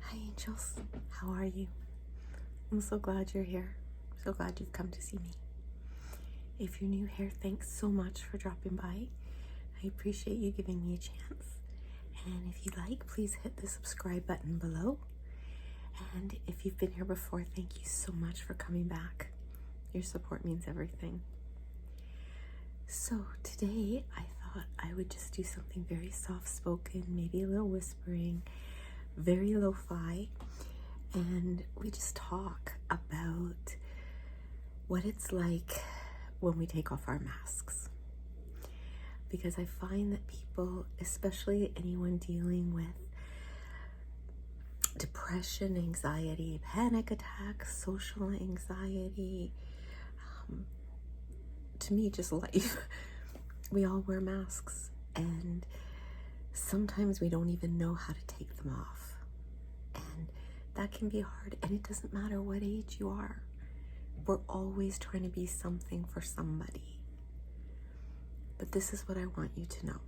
Hi, angels. How are you? I'm so glad you're here. So glad you've come to see me. If you're new here, thanks so much for dropping by. I appreciate you giving me a chance. And if you'd like, please hit the subscribe button below. And if you've been here before, thank you so much for coming back. Your support means everything. So today I thought I would just do something very soft-spoken, maybe a little whispering, very lo-fi, and we just talk about what it's like when we take off our masks. Because I find that people, especially anyone dealing with depression, anxiety, panic attacks, social anxiety, to me, just life, we all wear masks, and sometimes we don't even know how to take them off. And that can be hard, and it doesn't matter what age you are. We're always trying to be something for somebody. But this is what I want you to know.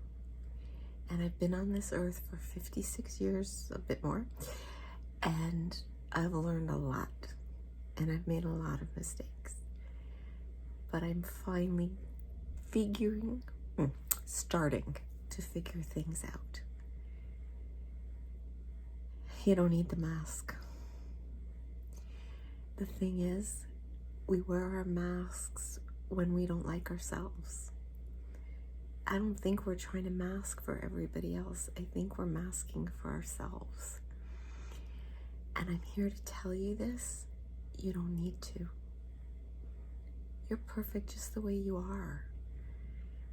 And I've been on this earth for 56 years, a bit more, and I've learned a lot, and I've made a lot of mistakes. But I'm finally starting to figure things out. You don't need the mask. The thing is, we wear our masks when we don't like ourselves. I don't think we're trying to mask for everybody else. I think we're masking for ourselves. And I'm here to tell you this. You don't need to. You're perfect just the way you are.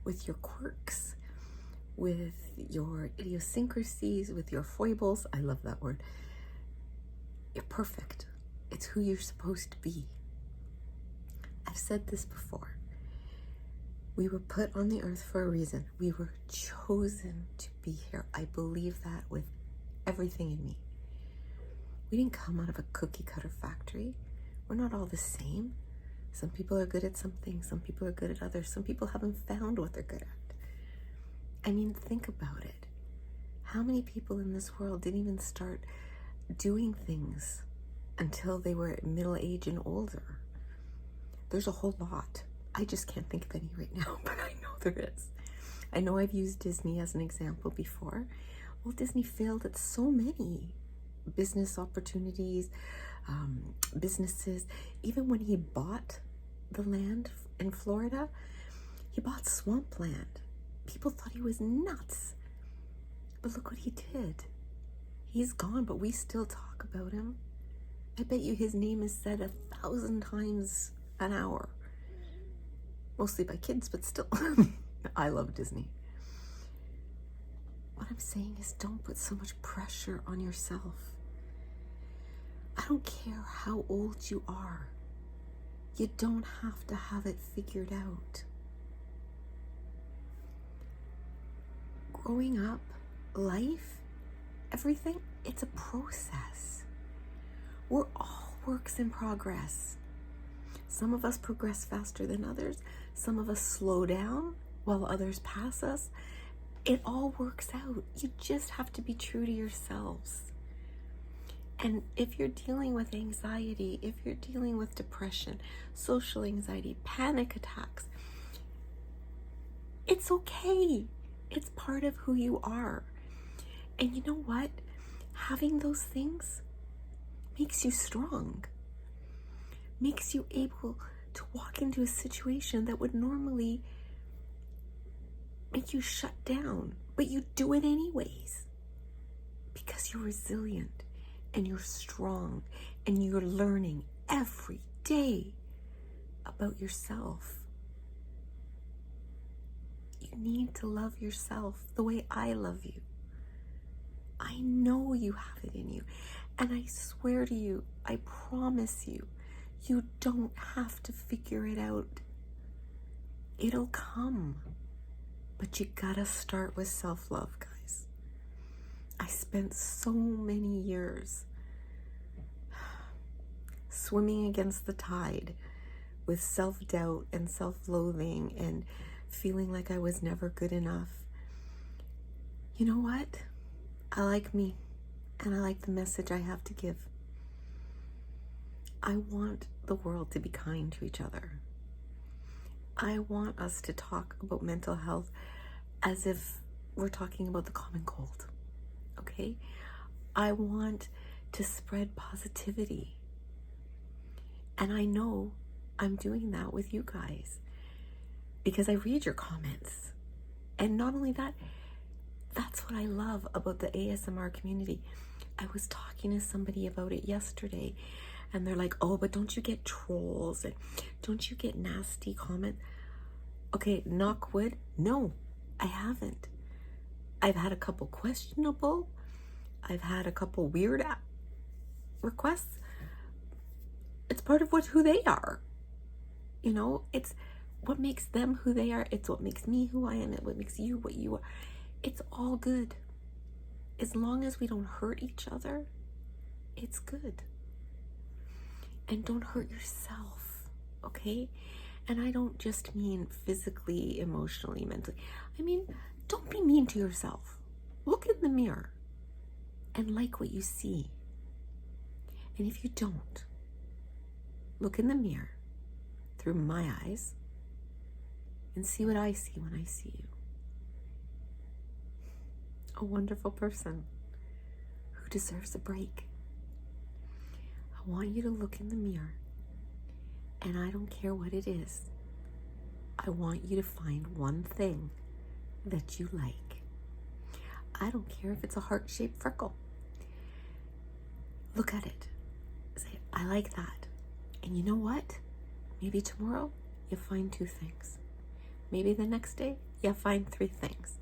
With your quirks, with your idiosyncrasies, with your foibles. I love that word. You're perfect. It's who you're supposed to be. I've said this before. We were put on the earth for a reason. We were chosen to be here. I believe that with everything in me. We didn't come out of a cookie cutter factory. We're not all the same. Some people are good at something. Some people are good at others. Some people haven't found what they're good at. I mean, think about it. How many people in this world didn't even start doing things until they were middle age and older? There's a whole lot. I just can't think of any right now, but I know there is. I know I've used Disney as an example before. Well, Disney failed at so many business opportunities, businesses. Even when he bought the land in Florida, he bought swampland. People thought he was nuts. But look what he did. He's gone, but we still talk about him. I bet you his name is said 1,000 times an hour. Mostly by kids, but still. I love Disney. What I'm saying is, don't put so much pressure on yourself. I don't care how old you are. You don't have to have it figured out. Growing up, life, everything, it's a process. We're all works in progress. Some of us progress faster than others. Some of us slow down while others pass us. It all works out. You just have to be true to yourselves. And if you're dealing with anxiety, if you're dealing with depression, social anxiety, panic attacks, it's okay. It's part of who you are. And you know what? Having those things makes you strong. Makes you able to walk into a situation that would normally make you shut down, but you do it anyways because you're resilient and you're strong and you're learning every day about yourself. You need to love yourself the way I love you. I know you have it in you, and I swear to you, I promise you, you don't have to figure it out. It'll come. But you gotta start with self-love, guys. I spent so many years swimming against the tide with self-doubt and self-loathing and feeling like I was never good enough. You know what? I like me, And I like the message I have to give. I want the world to be kind to each other. I want us to talk about mental health as if we're talking about the common cold, okay? I want to spread positivity. And I know I'm doing that with you guys because I read your comments. And not only that, that's what I love about the ASMR community. I was talking to somebody about it yesterday, and they're like, oh, but don't you get trolls? And don't you get nasty comments? Okay, knock wood. No, I haven't. I've had a couple questionable. I've had a couple weird requests. It's part of who they are. You know, it's what makes them who they are. It's what makes me who I am. It's what makes you what you are. It's all good. As long as we don't hurt each other, it's good. And don't hurt yourself, okay? And I don't just mean physically, emotionally, mentally. I mean, don't be mean to yourself. Look in the mirror and like what you see. And if you don't, look in the mirror through my eyes and see what I see when I see you. A wonderful person who deserves a break. I want you to look in the mirror, and I don't care what it is. I want you to find one thing that you like. I don't care if it's a heart-shaped freckle. Look at it. Say, I like that. And you know what? Maybe tomorrow you find 2 things. Maybe the next day you find 3 things.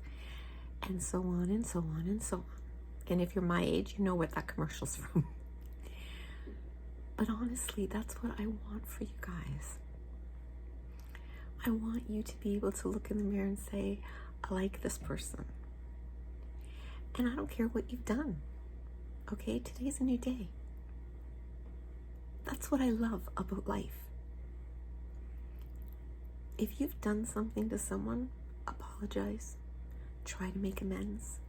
And so on and so on and so on. And if you're my age, you know what that commercial's from. But honestly, that's what I want for you guys. I want you to be able to look in the mirror and say, I like this person. And I don't care what you've done. Okay, today's a new day. That's what I love about life. If you've done something to someone, apologize. Try to make amends.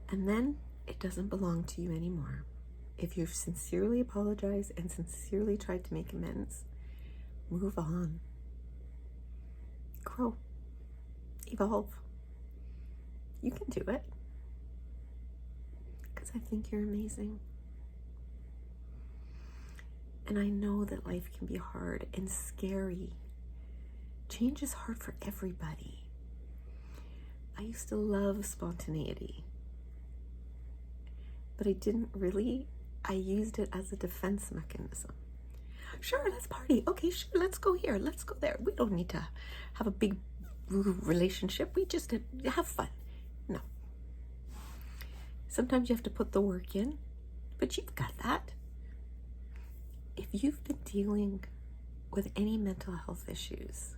And then it doesn't belong to you anymore. If you've sincerely apologized and sincerely tried to make amends, move on. Grow. Evolve. You can do it. Because I think you're amazing. And I know that life can be hard and scary. Change is hard for everybody. I used to love spontaneity, but I didn't really. I used it as a defense mechanism. Sure, let's party. Okay, sure, let's go here. Let's go there. We don't need to have a big relationship. We just have fun. No. Sometimes you have to put the work in, but you've got that. If you've been dealing with any mental health issues,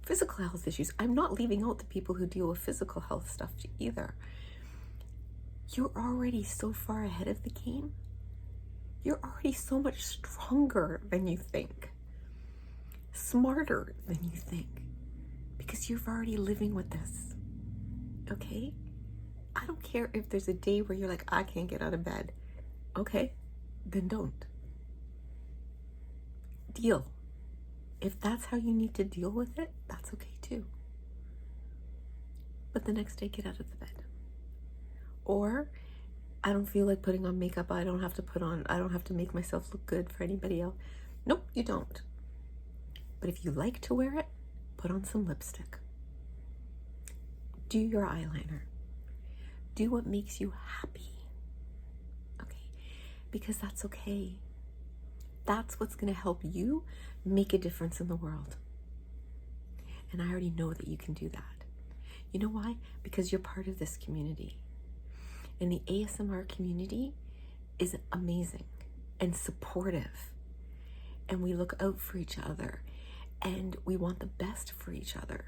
physical health issues, I'm not leaving out the people who deal with physical health stuff either. You're already so far ahead of the game. You're already so much stronger than you think. Smarter than you think. Because you're already living with this. Okay? I don't care if there's a day where you're like, I can't get out of bed. Okay, then don't. Deal. If that's how you need to deal with it, that's okay too. But the next day, get out of the bed. Or, I don't feel like putting on makeup. I don't have to make myself look good for anybody else. Nope, you don't. But if you like to wear it, put on some lipstick. Do your eyeliner. Do what makes you happy. Okay? Because that's okay. That's what's going to help you make a difference in the world. And I already know that you can do that. You know why? Because you're part of this community. And the ASMR community is amazing and supportive. And we look out for each other. And we want the best for each other.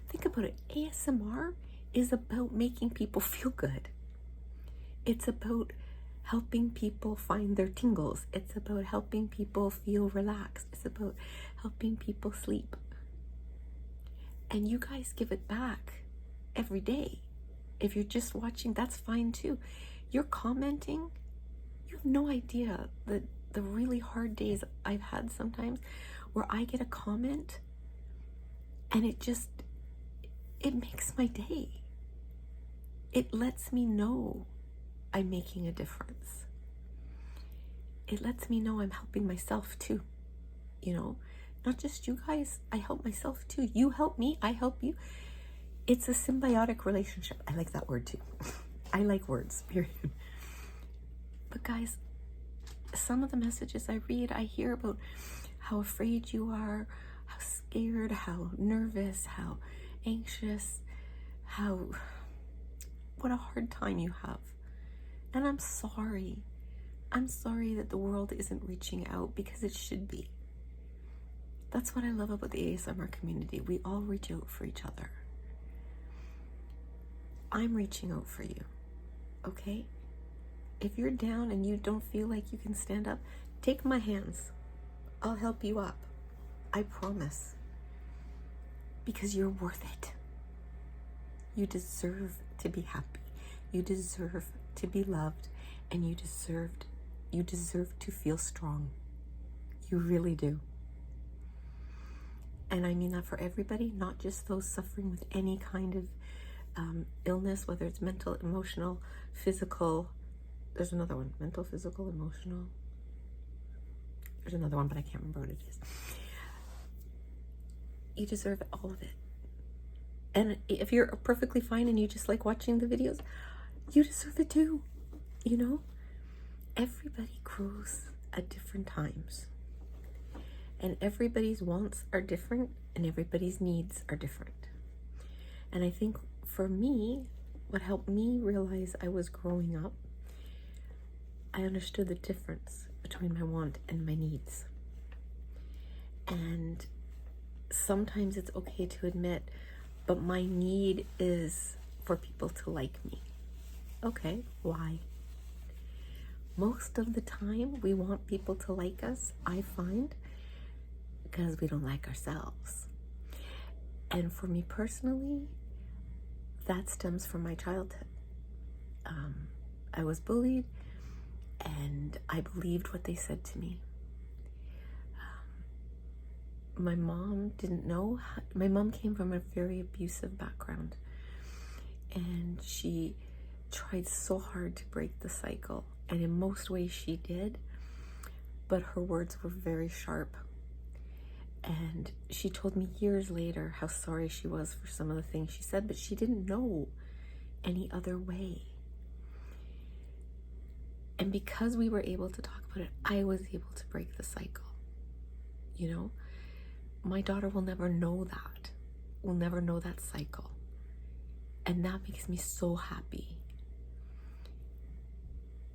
Think about it. ASMR is about making people feel good. It's about helping people find their tingles. It's about helping people feel relaxed. It's about helping people sleep. And you guys give it back every day. If you're just watching, that's fine too. You're commenting. You have no idea the really hard days I've had sometimes where I get a comment and it makes my day. It lets me know I'm making a difference. It lets me know I'm helping myself too. You know, not just you guys, I help myself too. You help me, I help you. It's a symbiotic relationship. I like that word too. I like words, period. But guys, some of the messages I read, I hear about how afraid you are, how scared, how nervous, how anxious, what a hard time you have. And I'm sorry. I'm sorry that the world isn't reaching out, because it should be. That's what I love about the ASMR community. We all reach out for each other. I'm reaching out for you, okay? If you're down and you don't feel like you can stand up, take my hands. I'll help you up. I promise. Because you're worth it. You deserve to be happy. You deserve to be loved. And you deserve to feel strong. You really do. And I mean that for everybody, not just those suffering with any kind of illness, whether it's mental, emotional, physical. There's another one, mental, physical, emotional. There's another one, but I can't remember what it is. You deserve all of it. And if you're perfectly fine and you just like watching the videos, you deserve it too. You know, everybody grows at different times. And everybody's wants are different and everybody's needs are different. And I think for me, what helped me realize I was growing up, I understood the difference between my want and my needs. And sometimes it's okay to admit, but my need is for people to like me. Okay, why? Most of the time, we want people to like us, I find, because we don't like ourselves. And for me personally, that stems from my childhood. I was bullied, and I believed what they said to me. My mom didn't know. My mom came from a very abusive background, and she tried so hard to break the cycle, and in most ways she did, but her words were very sharp. And she told me years later how sorry she was for some of the things she said, but she didn't know any other way. And because we were able to talk about it, I was able to break the cycle. You know, my daughter will never know that, will never know that cycle. And that makes me so happy.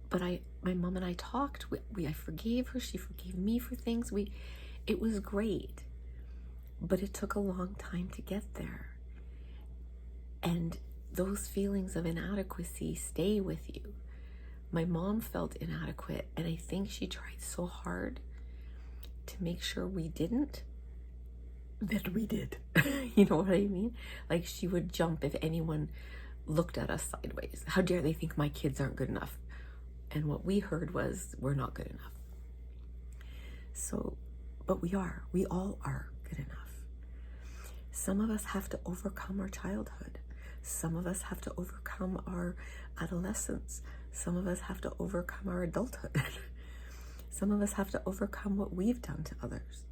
But my mom and I talked, I forgave her, she forgave me for things. It was great, but it took a long time to get there. And those feelings of inadequacy stay with you. My mom felt inadequate, and I think she tried so hard to make sure we didn't, that we did. You know what I mean? Like, she would jump if anyone looked at us sideways. How dare they think my kids aren't good enough? And what we heard was, we're not good enough. So, but we all are good enough. Some of us have to overcome our childhood. Some of us have to overcome our adolescence. Some of us have to overcome our adulthood. Some of us have to overcome what we've done to others.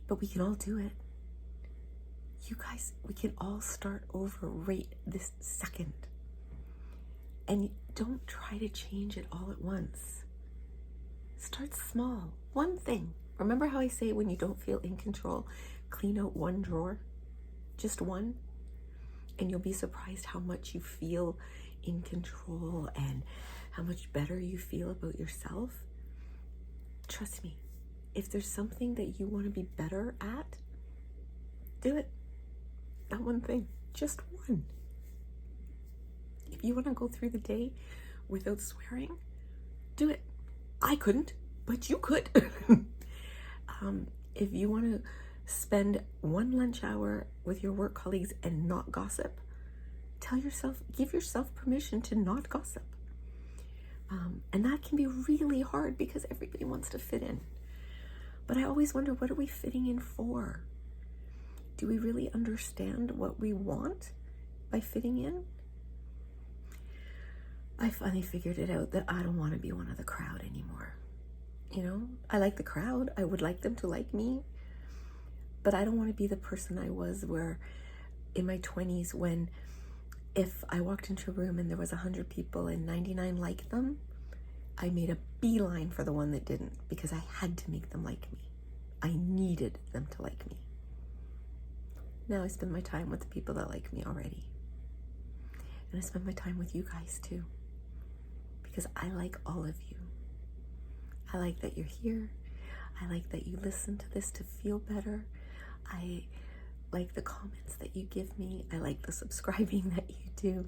But we can all do it. You guys, we can all start over right this second. And don't try to change it all at once. Start small. One thing. Remember how I say when you don't feel in control, clean out one drawer? Just one? And you'll be surprised how much you feel in control and how much better you feel about yourself. Trust me, if there's something that you want to be better at, do it. That one thing. Just one. If you want to go through the day without swearing, do it. I couldn't, but you could. If you want to spend one lunch hour with your work colleagues and not gossip, give yourself permission to not gossip. And that can be really hard because everybody wants to fit in. But I always wonder, what are we fitting in for? Do we really understand what we want by fitting in? I finally figured it out that I don't want to be one of the crowd anymore. You know, I like the crowd. I would like them to like me. But I don't want to be the person I was where in my 20s, when if I walked into a room and there was 100 people and 99 liked them, I made a beeline for the one that didn't, because I had to make them like me. I needed them to like me. Now I spend my time with the people that like me already. And I spend my time with you guys too, because I like all of you. I like that you're here. I like that you listen to this to feel better. I like the comments that you give me. I like the subscribing that you do.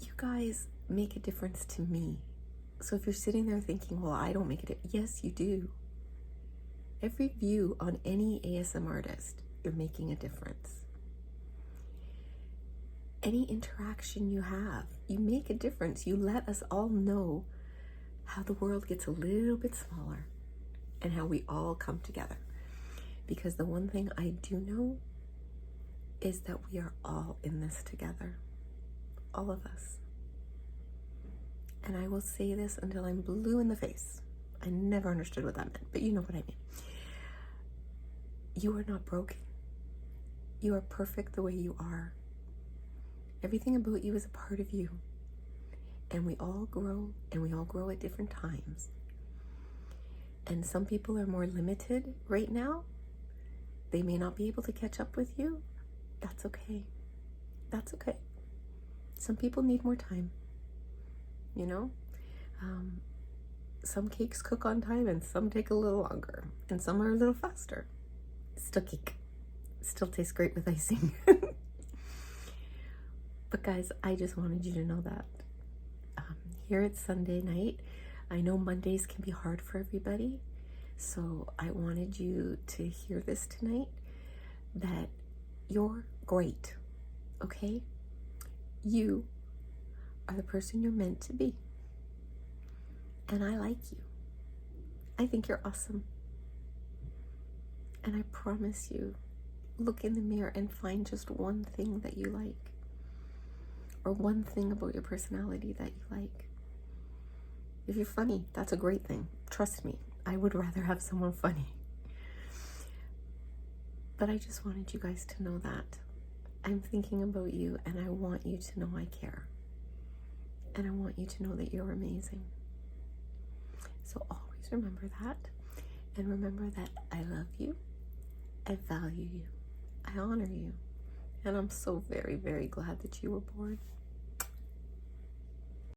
You guys make a difference to me. So if you're sitting there thinking, well, I don't make it, yes, you do. Every view on any ASM artist, you're making a difference. Any interaction you have, you make a difference. You let us all know how the world gets a little bit smaller and how we all come together. Because the one thing I do know is that we are all in this together. All of us. And I will say this until I'm blue in the face. I never understood what that meant, but you know what I mean. You are not broken. You are perfect the way you are. Everything about you is a part of you. And we all grow, and we all grow at different times. And some people are more limited right now. They may not be able to catch up with you. That's okay. That's okay. Some people need more time. You know? Some cakes cook on time and some take a little longer. And some are a little faster. Still cake. Still tastes great with icing. But guys, I just wanted you to know that. Here it's Sunday night. I know Mondays can be hard for everybody. So I wanted you to hear this tonight, that you're great, okay? You are the person you're meant to be. And I like you. I think you're awesome. And I promise you, look in the mirror and find just one thing that you like. Or one thing about your personality that you like. If you're funny, that's a great thing. Trust me, I would rather have someone funny. But I just wanted you guys to know that I'm thinking about you, and I want you to know I care. And I want you to know that you're amazing. So always remember that. And remember that I love you. I value you. I honor you. And I'm so very, very glad that you were born.